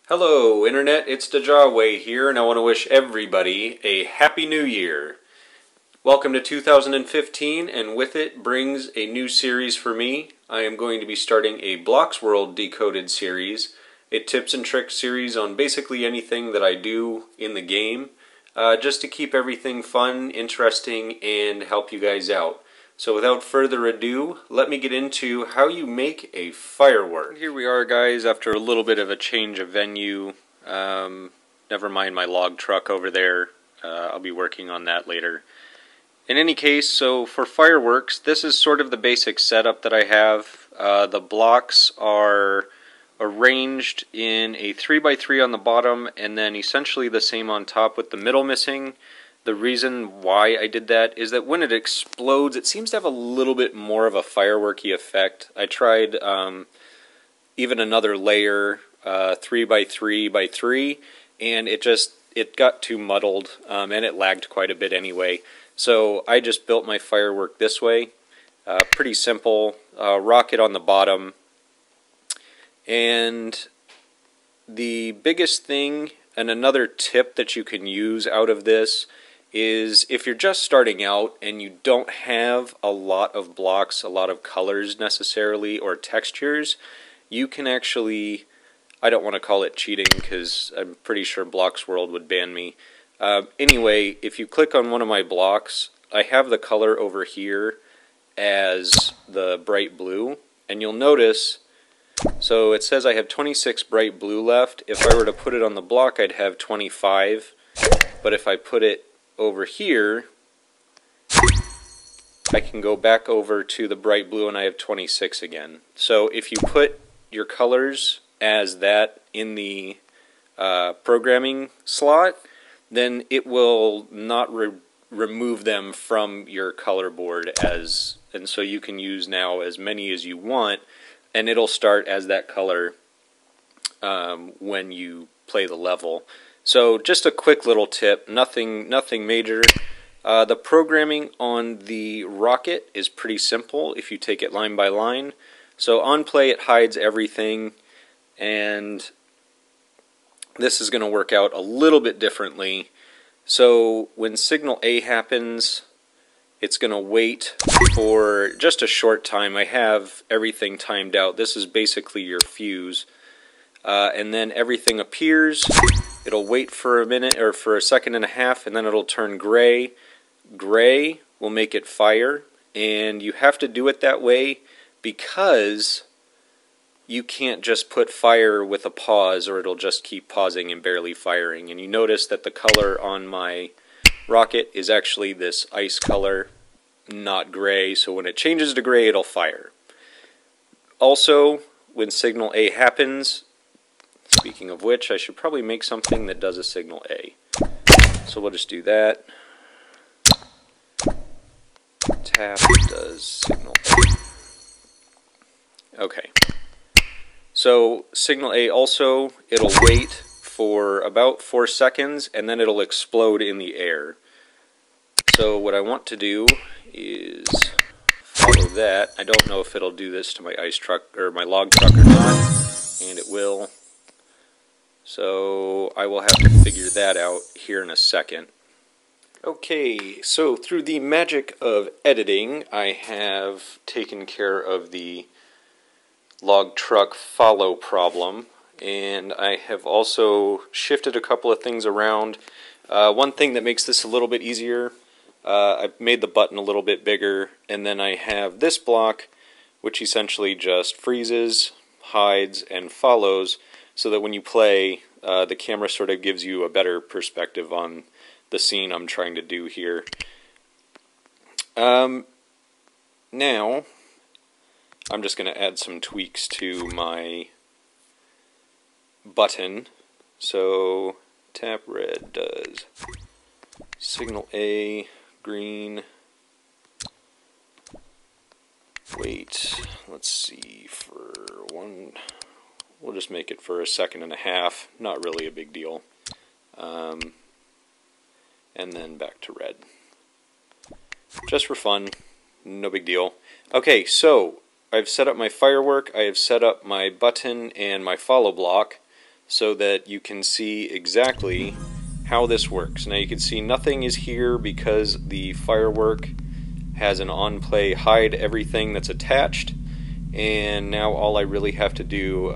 Hello Internet, it's Dajaway here, and I want to wish everybody a Happy New Year. Welcome to 2015, and with it brings a new series for me. I am going to be starting a Blocksworld Decoded series, a tips and tricks series on basically anything that I do in the game, just to keep everything fun, interesting, and help you guys out. So without further ado, let me get into how you make a firework. Here we are, guys, after a little bit of a change of venue. Never mind my log truck over there. I'll be working on that later. In any case, so for fireworks, this is sort of the basic setup that I have. The blocks are arranged in a 3x3 on the bottom, and then essentially the same on top with the middle missing. The reason why I did that is that when it explodes, it seems to have a little bit more of a fireworky effect. I tried even another layer, 3x3x3, and it got too muddled, and it lagged quite a bit anyway. So I just built my firework this way. Pretty simple, rocket on the bottom. And the biggest thing, and another tip that you can use out of this, is if you're just starting out and you don't have a lot of blocks, a lot of colors necessarily, or textures, you can actually, I don't want to call it cheating because I'm pretty sure Blocksworld would ban me. Anyway, if you click on one of my blocks, I have the color over here as the bright blue, and you'll notice, so it says I have 26 bright blue left. If I were to put it on the block, I'd have 25, but if I put it over here, I can go back over to the bright blue and I have 26 again. So if you put your colors as that in the programming slot, then it will not remove them from your color board, and so you can use now as many as you want, and it'll start as that color when you play the level. So just a quick little tip, nothing major. The programming on the rocket is pretty simple if you take it line by line. So on play it hides everything, and this is going to work out a little bit differently. So when signal A happens, it's going to wait for just a short time. I have everything timed out. This is basically your fuse. And then everything appears. It'll wait for a minute or for a second and a half, and then it'll turn gray. Gray will make it fire, and you have to do it that way because you can't just put fire with a pause, or it'll just keep pausing and barely firing. And you notice that the color on my rocket is actually this ice color, not gray, so when it changes to gray, it'll fire. Also, when signal A happens, speaking of which, I should probably make something that does a signal A. So we'll just do that. Tap does signal A. Okay. So signal A also, it'll wait for about 4 seconds, and then it'll explode in the air. So what I want to do is follow that. I don't know if it'll do this to my ice truck or my log truck or not, and it will. So I will have to figure that out here in a second. Okay, so through the magic of editing, I have taken care of the log truck follow problem, and I have also shifted a couple of things around. One thing that makes this a little bit easier, I've made the button a little bit bigger, and then I have this block, which essentially just freezes, hides, and follows, so that when you play, the camera sort of gives you a better perspective on the scene I'm trying to do here. Now, I'm just going to add some tweaks to my button. So, tap red does signal A, green, wait, let's see, for one, we'll just make it for a second and a half, not really a big deal, and then back to red, just for fun, no big deal. Okay, so I've set up my firework, I have set up my button and my follow block. so that you can see exactly how this works. Now you can see nothing is here because the firework has an on play hide everything that's attached, and now all I really have to do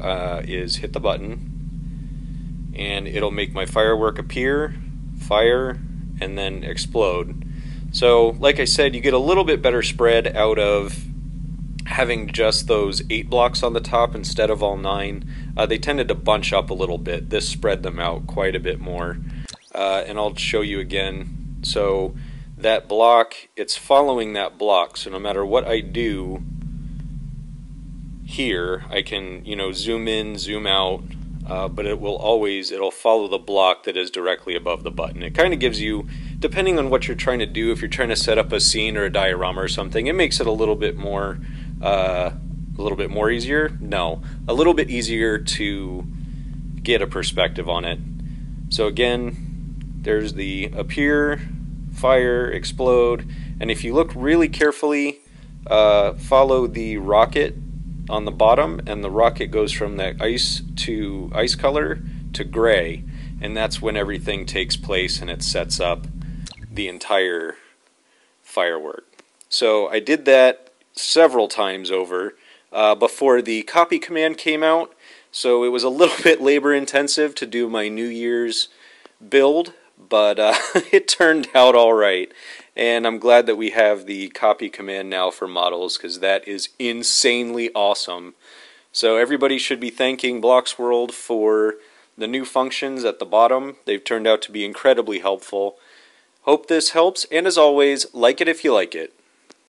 is hit the button and it'll make my firework appear, fire, and then explode. So like I said, you get a little bit better spread out of having just those 8 blocks on the top instead of all 9. They tended to bunch up a little bit. This spread them out quite a bit more. And I'll show you again. So that block, it's following that block, so no matter what I do here, I can, you know, zoom in, zoom out, but it'll follow the block that is directly above the button. It kind of gives you, depending on what you're trying to do, if you're trying to set up a scene or a diorama or something, it makes it a little bit more easier? No, a little bit easier to get a perspective on it. So again, there's the appear, fire, explode, and if you look really carefully, follow the rocket on the bottom, and the rocket goes from that ice color to gray, and that's when everything takes place and it sets up the entire firework. So I did that several times over before the copy command came out, so it was a little bit labor intensive to do my New Year's build, but it turned out alright, and I'm glad that we have the copy command now for models, because that is insanely awesome. So everybody should be thanking Blocksworld for the new functions at the bottom. They've turned out to be incredibly helpful. Hope this helps, and as always, like it if you like it.